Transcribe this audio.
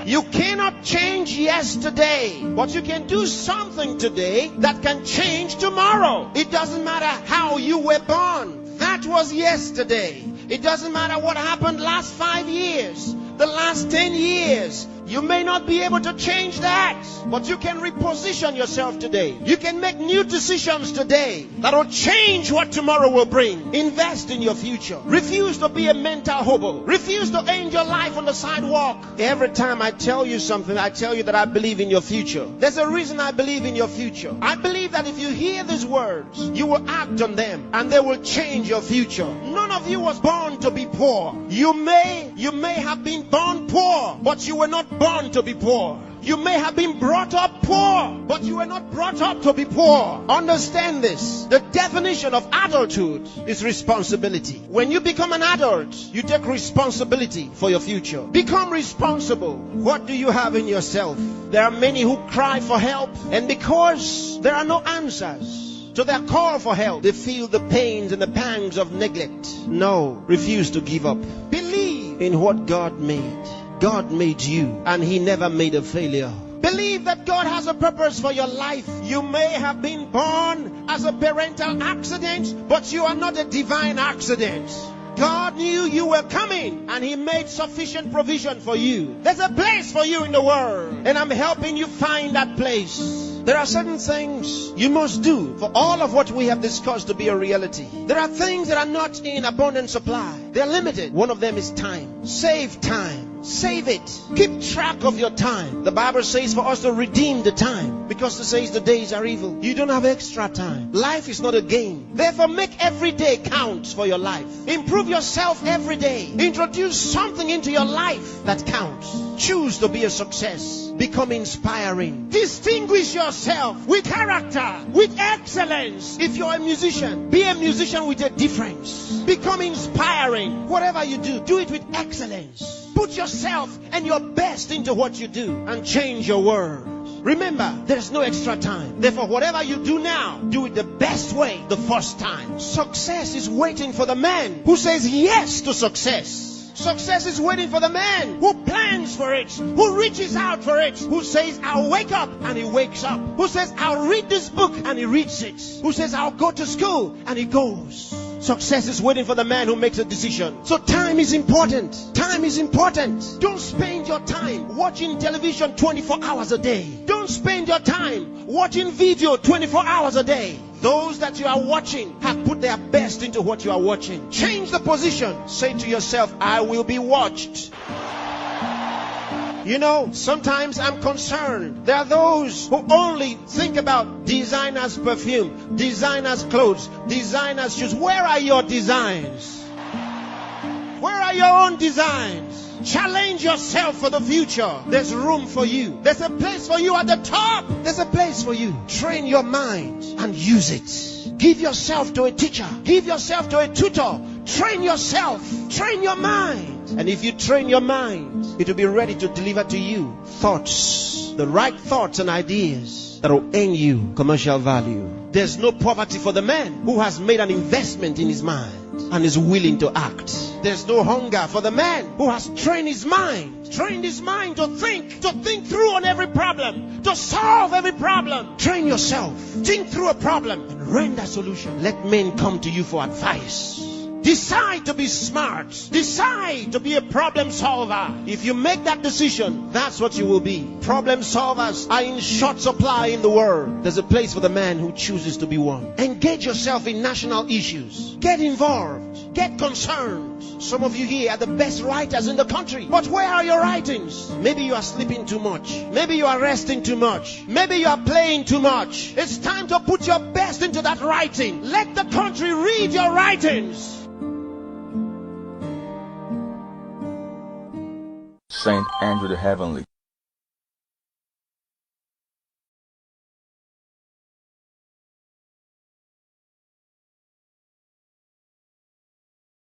You cannot change yesterday, but you can do something today that can change tomorrow. It doesn't matter how you were born. That was yesterday. It doesn't matter what happened last 5 years, the last 10 years. You may not be able to change that, but you can reposition yourself today. You can make new decisions today that will change what tomorrow will bring. Invest in your future. Refuse to be a mental hobo. Refuse to end your life on the sidewalk. Every time I tell you something, I tell you that I believe in your future. There's a reason I believe in your future. I believe that if you hear these words, you will act on them and they will change your future. None of you was born to be poor. You may have been born poor, but you were not born to be poor. You may have been brought up poor, but you were not brought up to be poor. Understand this. The definition of adulthood is responsibility. When you become an adult, you take responsibility for your future. Become responsible. What do you have in yourself? There are many who cry for help, and because there are no answers to their call for help, they feel the pains and the pangs of neglect. No, refuse to give up. Believe in what God made. God made you, and He never made a failure. Believe that God has a purpose for your life. You may have been born as a parental accident, but you are not a divine accident. God knew you were coming, and He made sufficient provision for you. There's a place for you in the world, and I'm helping you find that place. There are certain things you must do for all of what we have discussed to be a reality. There are things that are not in abundant supply. They're limited. One of them is time. Save time. Save it. Keep track of your time. The Bible says for us to redeem the time, because it says the days are evil. You don't have extra time. Life is not a game. Therefore, make every day count for your life. Improve yourself every day. Introduce something into your life that counts. Choose to be a success. Become inspiring. Distinguish yourself with character, with excellence. If you're a musician, be a musician with a difference. Become inspiring. Whatever you do, do it with excellence. Put yourself and your best into what you do and change your world. Remember, there's no extra time. Therefore, whatever you do now, do it the best way the first time. Success is waiting for the man who says yes to success. Success is waiting for the man who plans for it, who reaches out for it, who says, I'll wake up, and he wakes up. Who says, I'll read this book, and he reads it. Who says, I'll go to school, and he goes. Success is waiting for the man who makes a decision. So time is important. Time is important. Don't spend your time watching television 24 hours a day. Don't spend your time watching video 24 hours a day. Those that you are watching have put their best into what you are watching. Change the position. Say to yourself, I will be watched. You know, sometimes I'm concerned. There are those who only think about designers' perfume, designers' clothes, designers' shoes. Where are your designs? Where are your own designs? Challenge yourself for the future. There's room for you. There's a place for you at the top. There's a place for you. Train your mind and use it. Give yourself to a teacher. Give yourself to a tutor. Train yourself. Train your mind. And if you train your mind, it will be ready to deliver to you thoughts, the right thoughts and ideas that will earn you commercial value. There's no poverty for the man who has made an investment in his mind and is willing to act. There's no hunger for the man who has trained his mind to think through on every problem, to solve every problem. Train yourself. Think through a problem and render solution. Let men come to you for advice. Decide to be smart. Decide to be a problem solver. If you make that decision, that's what you will be. Problem solvers are in short supply in the world. There's a place for the man who chooses to be one. Engage yourself in national issues. Get involved. Get concerned. Some of you here are the best writers in the country. But where are your writings? Maybe you are sleeping too much. Maybe you are resting too much. Maybe you are playing too much. It's time to put your best into that writing. Let the country read your writings. Saint Andrew the Heavenly.